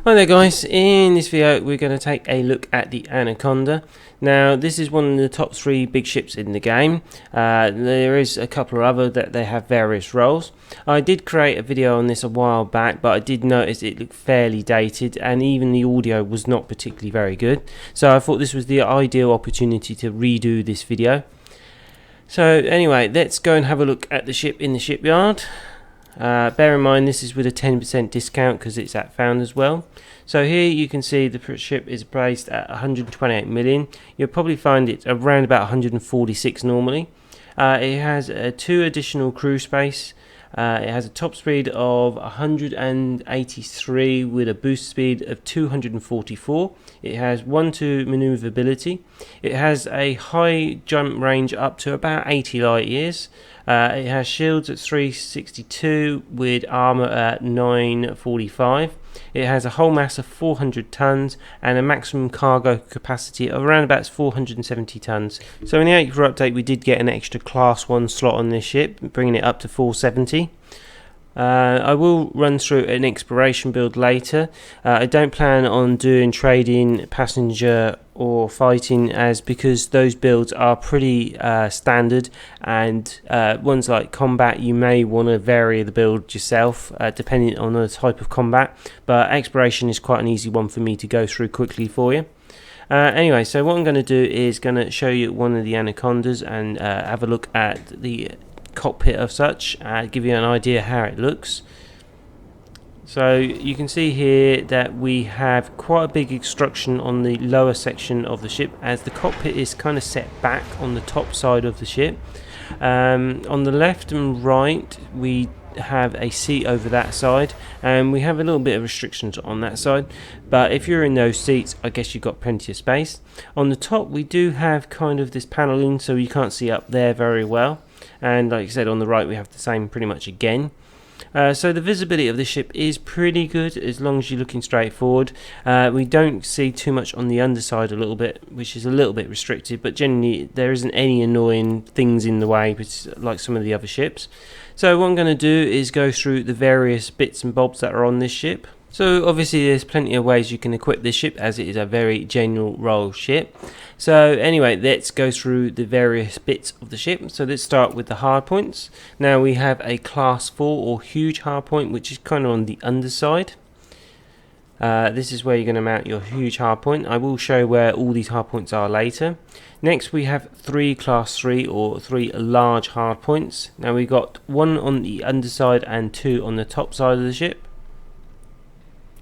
Hi there guys, in this video we're going to take a look at the Anaconda. Now this is one of the top 3 big ships in the game. There is a couple of other that they have various roles. I did create a video on this a while back, but I did notice it looked fairly dated and even the audio was not particularly very good. So I thought this was the ideal opportunity to redo this video. So anyway, let's go and have a look at the ship in the shipyard. Bear in mind this is with a 10% discount because it's at found as well. So here you can see the ship is priced at 128 million. You'll probably find it around about 146 normally. It has 2 additional crew space. It has a top speed of 183 with a boost speed of 244. It has 1-2 maneuverability. It has a high jump range up to about 80 light years. It has shields at 362 with armor at 945. It has a hull mass of 400 tons and a maximum cargo capacity of around about 470 tons. So in the April update we did get an extra class 1 slot on this ship, bringing it up to 470. I will run through an exploration build later. I don't plan on doing trading, passenger or fighting because those builds are pretty standard, and ones like combat you may want to vary the build yourself depending on the type of combat, but exploration is quite an easy one for me to go through quickly for you. Anyway, so what I'm going to do is going to show you one of the Anacondas and have a look at the cockpit of such, give you an idea how it looks. So you can see here that we have quite a big extrusion on the lower section of the ship, as the cockpit is kind of set back on the top side of the ship. On the left and right we have a seat over that side, and we have a little bit of restrictions on that side, but if you're in those seats I guess you've got plenty of space. On the top we do have kind of this paneling, so you can't see up there very well, and like I said, on the right we have the same pretty much again. So the visibility of the ship is pretty good as long as you're looking straight forward. We don't see too much on the underside a little bit, which is a little bit restricted, but generally there isn't any annoying things in the way like some of the other ships. So what I'm going to do is go through the various bits and bobs that are on this ship. So obviously there's plenty of ways you can equip this ship, as it is a very general role ship. So anyway, let's go through the various bits of the ship. So let's start with the hardpoints. Now we have a class 4 or huge hardpoint, which is kind of on the underside. This is where you're going to mount your huge hardpoint. I will show where all these hardpoints are later. Next we have 3 class 3 or 3 large hardpoints. Now we've got 1 on the underside and 2 on the top side of the ship,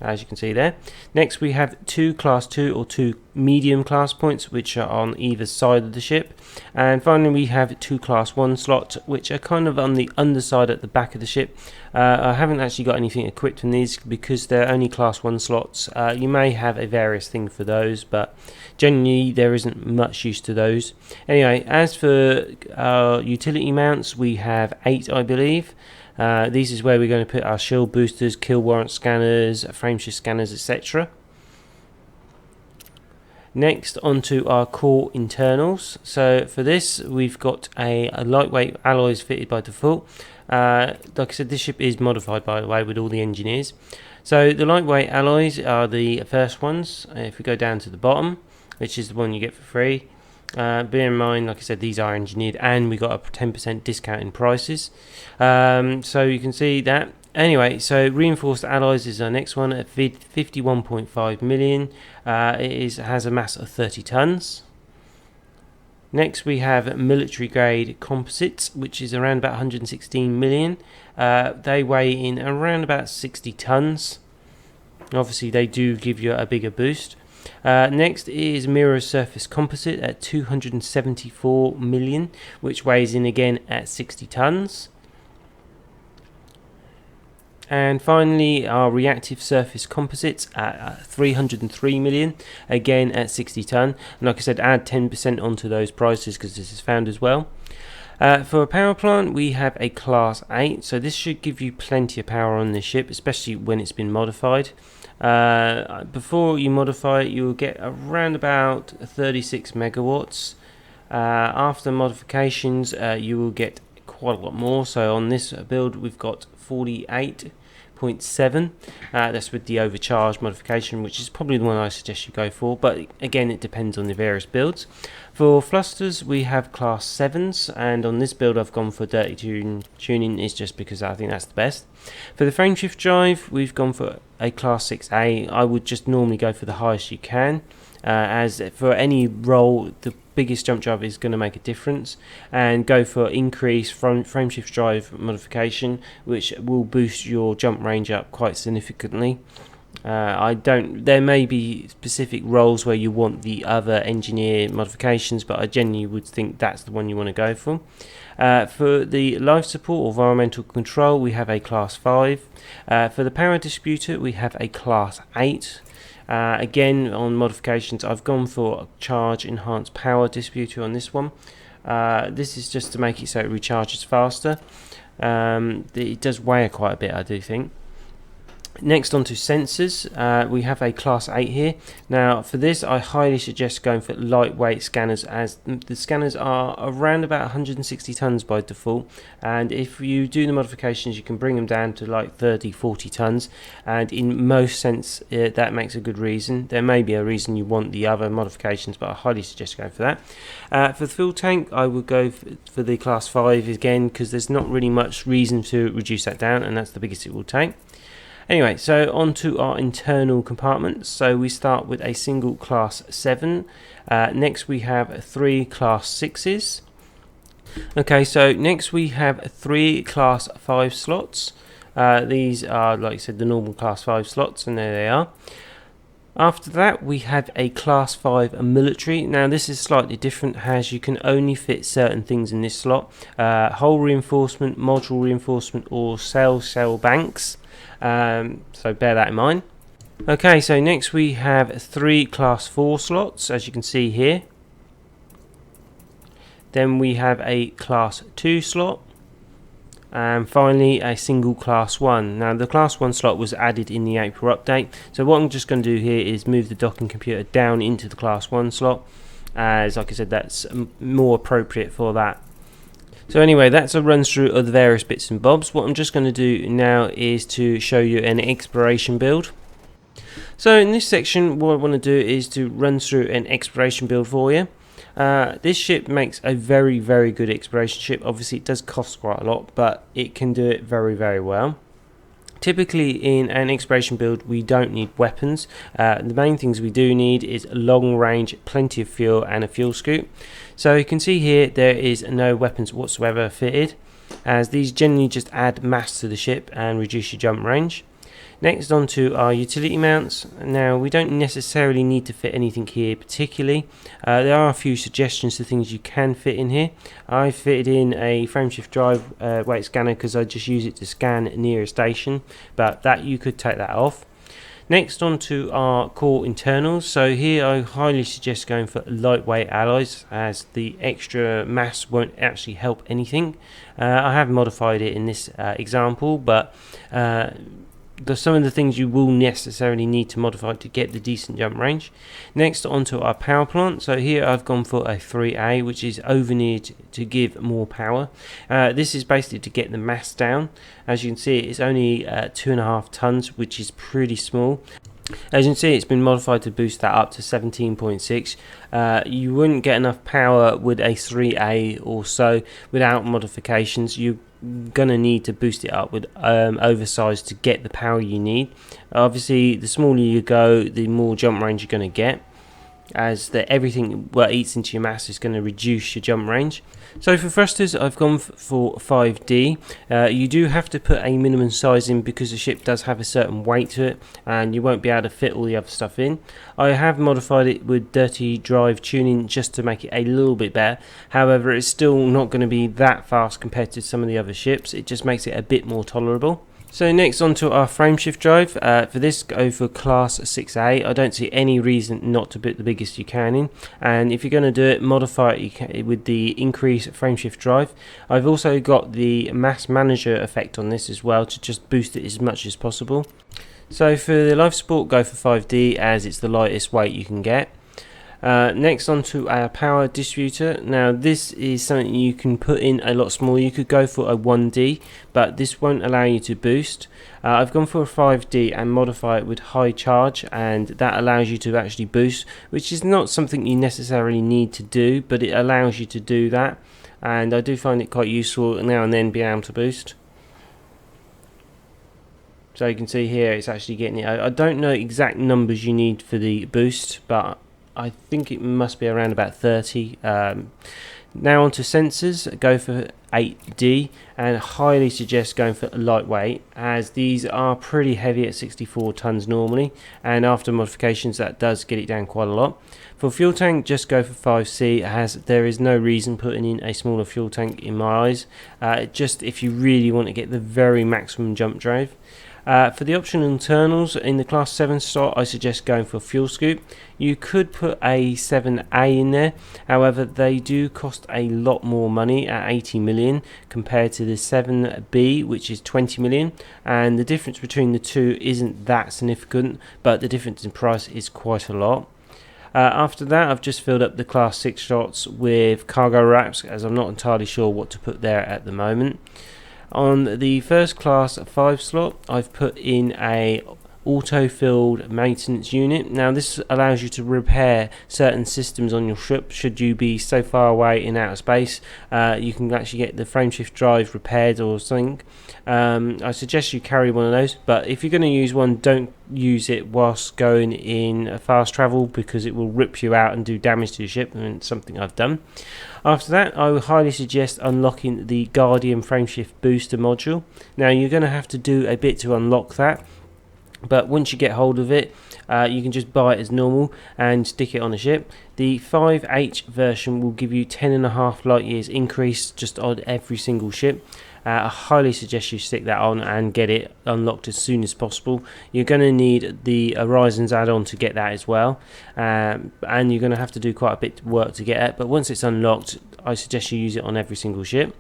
as you can see there. Next we have 2 class 2 or 2 medium class points, which are on either side of the ship. And finally we have 2 class 1 slots, which are kind of on the underside at the back of the ship. I haven't actually got anything equipped in these because they're only class 1 slots. You may have a various thing for those, but generally there isn't much use to those. Anyway, as for utility mounts, we have 8 I believe. This is where we're going to put our shield boosters, kill warrant scanners, frameshift scanners, etc. Next, onto our core internals. So for this we've got a lightweight alloys fitted by default. Like I said, this ship is modified by the way with all the engineers. So the lightweight alloys are the first ones. If we go down to the bottom, which is the one you get for free. Bear in mind, like I said, these are engineered and we got a 10% discount in prices. So you can see that. Anyway, so reinforced alloys is our next one at 51.5 million. It has a mass of 30 tons. Next we have military grade composites, which is around about 116 million. They weigh in around about 60 tons. Obviously they do give you a bigger boost. Next is mirror surface composite at 274 million, which weighs in again at 60 tons. And finally our reactive surface composites at 303 million, again at 60 ton. And like I said, add 10% onto those prices because this is found as well. For a power plant we have a class 8, so this should give you plenty of power on this ship, especially when it's been modified. Before you modify it you will get around about 36 megawatts. After modifications you will get quite a lot more. So on this build we've got 48 5.7. That's with the overcharge modification, which is probably the one I suggest you go for, but again it depends on the various builds. For thrusters we have class 7s, and on this build I've gone for dirty tuning, is just because I think that's the best. For the frameshift drive we've gone for a class 6A. I would just normally go for the highest you can, as for any roll the biggest jump drive is going to make a difference, and go for increased frameshift drive modification, which will boost your jump range up quite significantly. There may be specific roles where you want the other engineer modifications, but I genuinely would think that's the one you want to go for. For the life support or environmental control we have a class 5. For the power distributor we have a class 8. Again, on modifications I've gone for charge enhanced power distributor on this one. This is just to make it so it recharges faster. It does weigh quite a bit, I do think. Next on to sensors, we have a class 8 here. Now for this I highly suggest going for lightweight scanners, as the scanners are around about 160 tons by default, and if you do the modifications you can bring them down to like 30-40 tons, and in most sense that makes a good reason. There may be a reason you want the other modifications, but I highly suggest going for that. For the fuel tank I would go for the class 5 again, because there's not really much reason to reduce that down, and that's the biggest it will take. Anyway, so on to our internal compartments. So we start with a single class 7. Next we have 3 class 6s. Okay, so next we have 3 class 5 slots. These are, like I said, the normal class 5 slots, and there they are. After that we have a class 5 military. Now this is slightly different, as you can only fit certain things in this slot. Hull reinforcement, module reinforcement, or cell banks. So bear that in mind. Okay, so next we have 3 class 4 slots, as you can see here. Then we have a class 2 slot, and finally a single class 1. Now the class 1 slot was added in the April update, so what I'm just going to do here is move the docking computer down into the class 1 slot, as like I said that's more appropriate for that. So anyway, that's a run through of the various bits and bobs. What I'm just going to do now is to show you an exploration build. So in this section what I want to do is to run through an exploration build for you. This ship makes a very good exploration ship. Obviously it does cost quite a lot, but it can do it very well. Typically in an exploration build we don't need weapons. The main things we do need is long range, plenty of fuel, and a fuel scoop. So you can see here there is no weapons whatsoever fitted, as these generally just add mass to the ship and reduce your jump range. Next on to our utility mounts. Now we don't necessarily need to fit anything here particularly. There are a few suggestions to things you can fit in here. I fitted in a frameshift drive weight scanner because I just use it to scan near a station, but that you could take that off. Next on to our core internals. So here I highly suggest going for lightweight alloys, as the extra mass won't actually help anything. I have modified it in this example, but there's some of the things you will necessarily need to modify to get the decent jump range. Next onto our power plant. So here I've gone for a 3A, which is overneared to give more power. This is basically to get the mass down. As you can see it's only 2.5 tons, which is pretty small. As you can see it's been modified to boost that up to 17.6. You wouldn't get enough power with a 3A or so without modifications. You're gonna need to boost it up with oversize to get the power you need. Obviously the smaller you go the more jump range you're gonna get, as everything what eats into your mass is going to reduce your jump range. So for thrusters I've gone for 5D. You do have to put a minimum size in because the ship does have a certain weight to it and you won't be able to fit all the other stuff in. I have modified it with dirty drive tuning just to make it a little bit better. However, it's still not going to be that fast compared to some of the other ships. It just makes it a bit more tolerable. So next on to our frameshift drive. For this, go for class 6A. I don't see any reason not to put the biggest you can in, and if you're going to do it, modify it with the increased frameshift drive. I've also got the mass manager effect on this as well to just boost it as much as possible. So for the life support, go for 5D as it's the lightest weight you can get. Next onto our power distributor. Now this is something you can put in a lot smaller. You could go for a 1D, but this won't allow you to boost. I've gone for a 5D and modify it with high charge, and that allows you to actually boost, which is not something you necessarily need to do, but it allows you to do that, and I do find it quite useful now and then being able to boost. So you can see here it's actually getting it. I don't know exact numbers you need for the boost, but I think it must be around about 30. Now onto sensors, go for 8D, and highly suggest going for lightweight, as these are pretty heavy at 64 tons normally, and after modifications that does get it down quite a lot. For fuel tank, just go for 5C, as there is no reason putting in a smaller fuel tank in my eyes, just if you really want to get the very maximum jump drive. For the optional internals in the class 7 slot, I suggest going for fuel scoop. You could put a 7A in there, however they do cost a lot more money at 80 million compared to the 7B, which is 20 million, and the difference between the two isn't that significant, but the difference in price is quite a lot. After that, I've just filled up the class 6 slots with cargo wraps, as I'm not entirely sure what to put there at the moment. On the first class 5 slot, I've put in a auto-filled maintenance unit. Now this allows you to repair certain systems on your ship should you be so far away in outer space. You can actually get the frameshift drive repaired or something. I suggest you carry one of those, but if you're going to use one, don't use it whilst going in fast travel, because it will rip you out and do damage to your ship, and it's something I've done. After that, I would highly suggest unlocking the Guardian Frameshift Booster module. Now you're going to have to do a bit to unlock that, but once you get hold of it, you can just buy it as normal and stick it on a ship. The 5H version will give you 10.5 light years increase just on every single ship. I highly suggest you stick that on and get it unlocked as soon as possible. You're going to need the Horizons add-on to get that as well, and you're going to have to do quite a bit of work to get it, but once it's unlocked, I suggest you use it on every single ship.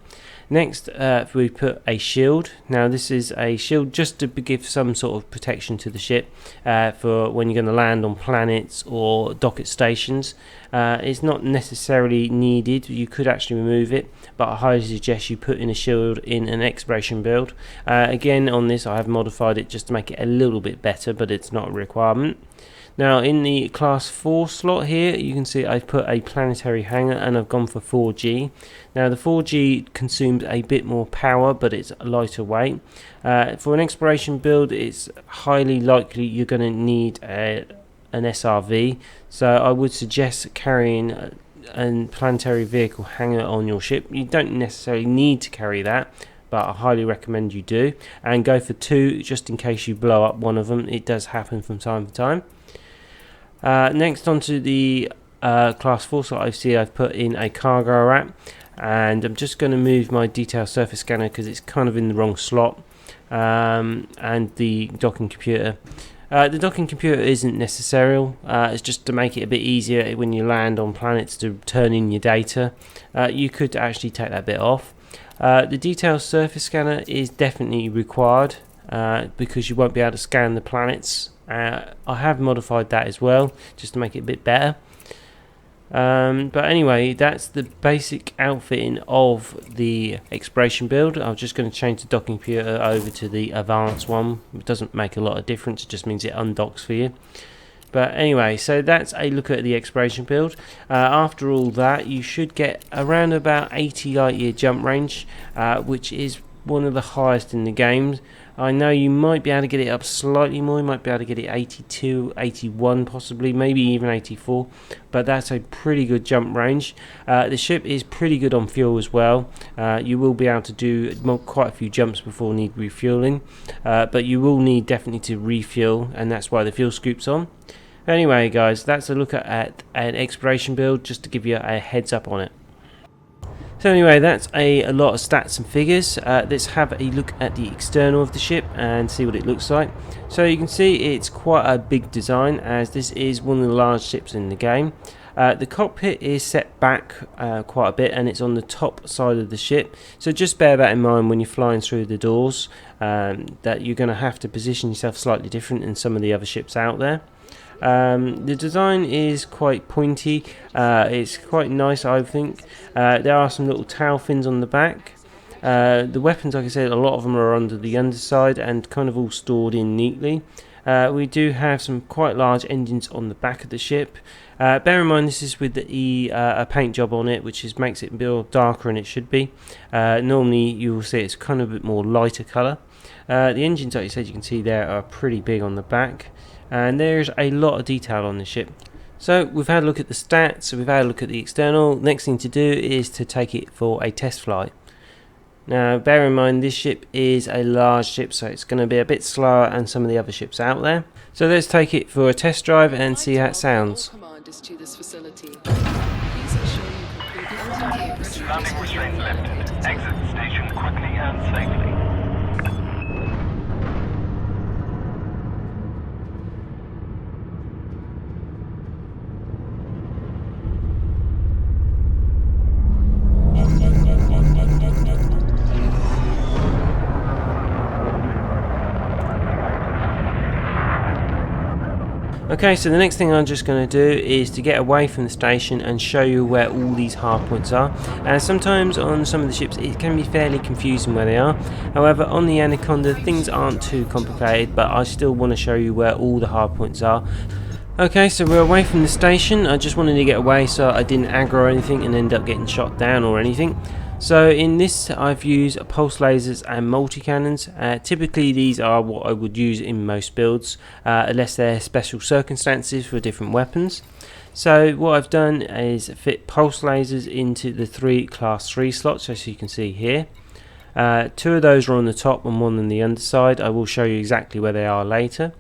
Next, we put a shield. Now this is a shield just to give some sort of protection to the ship for when you're going to land on planets or dock at stations. It's not necessarily needed, you could actually remove it, but I highly suggest you put in a shield in an exploration build. Again, on this I have modified it just to make it a little bit better, but it's not a requirement. Now in the class 4 slot here, you can see I've put a planetary hangar and I've gone for 4G. Now the 4G consumes a bit more power, but it's lighter weight. For an exploration build, it's highly likely you're going to need an SRV, so I would suggest carrying a planetary vehicle hangar on your ship. You don't necessarily need to carry that, but I highly recommend you do, and go for 2 just in case you blow up one of them. It does happen from time to time. Next onto the class 4 slot, I've put in a cargo wrap, and I'm just going to move my detail surface scanner because it's kind of in the wrong slot, and the docking computer. The docking computer isn't necessary, it's just to make it a bit easier when you land on planets to turn in your data. You could actually take that bit off. The detail surface scanner is definitely required because you won't be able to scan the planets. I have modified that as well just to make it a bit better. But anyway, that's the basic outfitting of the exploration build. I'm just going to change the docking computer over to the advanced one. It doesn't make a lot of difference, it just means it undocks for you. But anyway, so that's a look at the exploration build. After all that, you should get around about 80 light year jump range, which is one of the highest in the game. I know you might be able to get it up slightly more, you might be able to get it 82, 81 possibly, maybe even 84, but that's a pretty good jump range. The ship is pretty good on fuel as well. You will be able to do quite a few jumps before need refueling, but you will need definitely to refuel, and that's why the fuel scoop's on. Anyway guys, that's a look at an exploration build, just to give you a heads up on it. So anyway, that's a lot of stats and figures. Let's have a look at the external of the ship and see what it looks like. So you can see it's quite a big design, as this is one of the large ships in the game. The cockpit is set back quite a bit, and it's on the top side of the ship, so just bear that in mind when you're flying through the doors, that you're going to have to position yourself slightly different than some of the other ships out there. The design is quite pointy, it's quite nice, I think. There are some little tail fins on the back. The weapons, like I said, a lot of them are under the underside and kind of all stored in neatly. We do have some quite large engines on the back of the ship. Bear in mind this is with a paint job on it, which makes it a bit darker than it should be. Normally you will see it's kind of a bit more lighter colour. The engines, like I said, you can see there are pretty big on the back, and there's a lot of detail on the ship. So we've had a look at the stats, we've had a look at the external. Next thing to do is to take it for a test flight. Now bear in mind this ship is a large ship, so it's going to be a bit slower than some of the other ships out there. So let's take it for a test drive and see how it sounds. Landing restraints lifted. Exit the station quickly and safely. Okay, so the next thing I'm just going to do is to get away from the station and show you where all these hardpoints are. Sometimes on some of the ships it can be fairly confusing where they are. However, on the Anaconda things aren't too complicated, but I still want to show you where all the hardpoints are. Okay, so we're away from the station. I just wanted to get away so I didn't aggro or anything and end up getting shot down or anything. So in this I've used pulse lasers and multi-cannons. Typically these are what I would use in most builds, unless they're special circumstances for different weapons. So what I've done is fit pulse lasers into the 3 class 3 slots, as you can see here. 2 of those are on the top and 1 on the underside. I will show you exactly where they are later.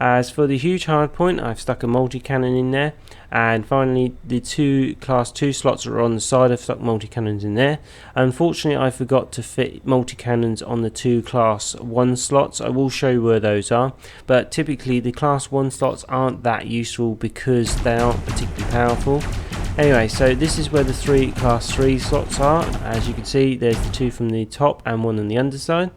As for the huge hardpoint, I've stuck a multi-cannon in there, and finally the 2 class 2 slots are on the side. I've stuck multi-cannons in there. Unfortunately I forgot to fit multi-cannons on the 2 class 1 slots. I will show you where those are, but typically the class 1 slots aren't that useful because they aren't particularly powerful. Anyway, so this is where the 3 class 3 slots are. As you can see, there's the 2 from the top and 1 on the underside.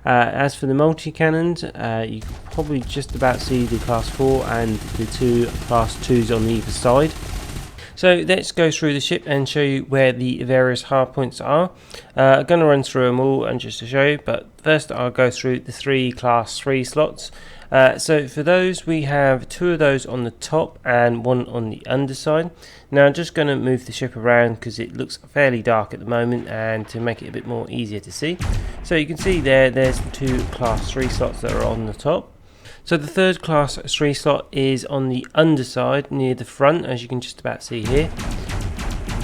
As for the multi-cannons, you can probably just about see the class 4 and the 2 class 2s on either side. So let's go through the ship and show you where the various hardpoints are. I'm going to run through them all and just to show you, but first I'll go through the 3 class 3 slots. So for those we have 2 of those on the top and 1 on the underside. Now I'm just going to move the ship around because it looks fairly dark at the moment, and to make it a bit more easier to see. So you can see there's the 2 class 3 slots that are on the top. So the 3rd class 3 slot is on the underside near the front, as you can just about see here,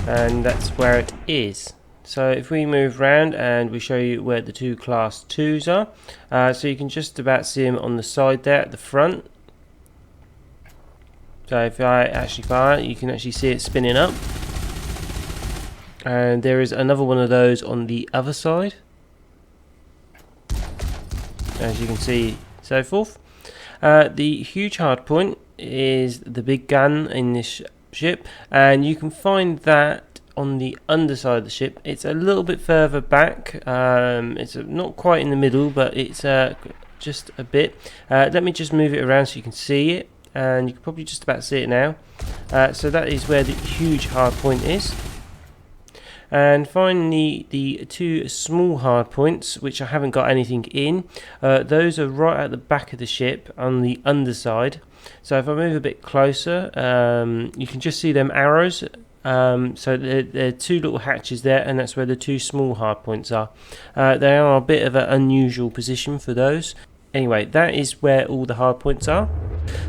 and that's where it is. So if we move around and we show you where the 2 class 2s are, so you can just about see them on the side there at the front. So if I actually fire it, you can actually see it spinning up. And there is another one of those on the other side, as you can see, so forth. The huge hardpoint is the big gun in this ship, and you can find that on the underside of the ship. It's a little bit further back. It's not quite in the middle, but it's just a bit. Let me just move it around so you can see it, and you can probably just about see it now. So that is where the huge hardpoint is. And finally the 2 small hardpoints, which I haven't got anything in, those are right at the back of the ship on the underside. So if I move a bit closer, you can just see them arrows. So there are 2 little hatches there, and that's where the 2 small hardpoints are. They are a bit of an unusual position for those. Anyway, that is where all the hardpoints are.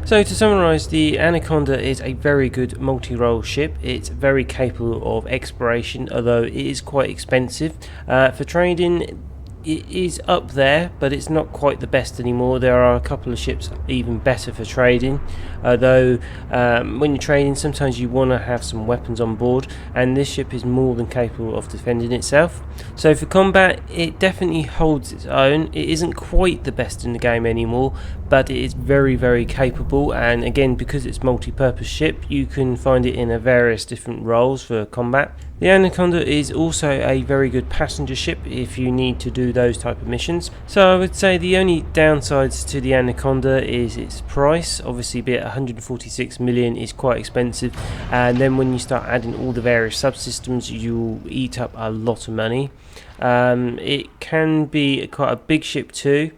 So to summarise, the Anaconda is a very good multi-role ship. It's very capable of exploration, although it is quite expensive. For trading, it is up there, but it's not quite the best anymore. There are a couple of ships even better for trading, though when you're trading sometimes you want to have some weapons on board, and this ship is more than capable of defending itself. So for combat it definitely holds its own. It isn't quite the best in the game anymore, but it is very, very capable, and again, because it's multi-purpose ship, you can find it in various different roles for combat. The Anaconda is also a very good passenger ship if you need to do those type of missions. So I would say the only downsides to the Anaconda is its price. Obviously, be it 146 million is quite expensive, and then when you start adding all the various subsystems, you'll eat up a lot of money. It can be quite a big ship too,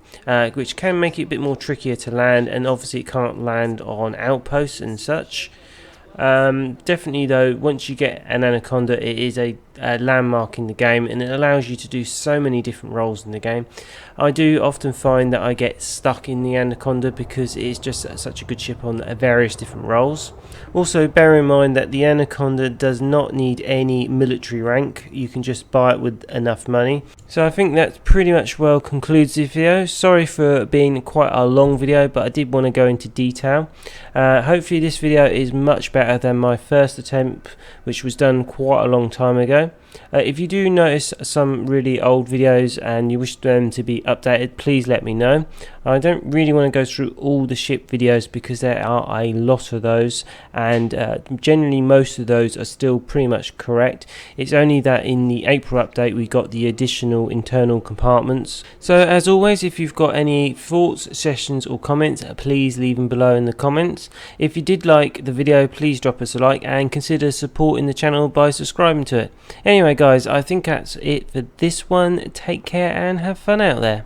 which can make it a bit more trickier to land, and obviously it can't land on outposts and such. Definitely though, once you get an Anaconda, it is a landmark in the game, and it allows you to do so many different roles in the game. I do often find that I get stuck in the Anaconda because it is just such a good ship on various different roles. Also, bear in mind that the Anaconda does not need any military rank. You can just buy it with enough money. So I think that pretty much well concludes the video. Sorry for being quite a long video, but I did want to go into detail. Hopefully this video is much better than my first attempt, which was done quite a long time ago. If you do notice some really old videos and you wish them to be updated, please let me know. I don't really want to go through all the ship videos because there are a lot of those, and generally most of those are still pretty much correct. It's only that in the April update we got the additional internal compartments. So as always, if you've got any thoughts, suggestions or comments, please leave them below in the comments. If you did like the video, please drop us a like and consider supporting the channel by subscribing to it. Anyway guys, I think that's it for this one. Take care and have fun out there.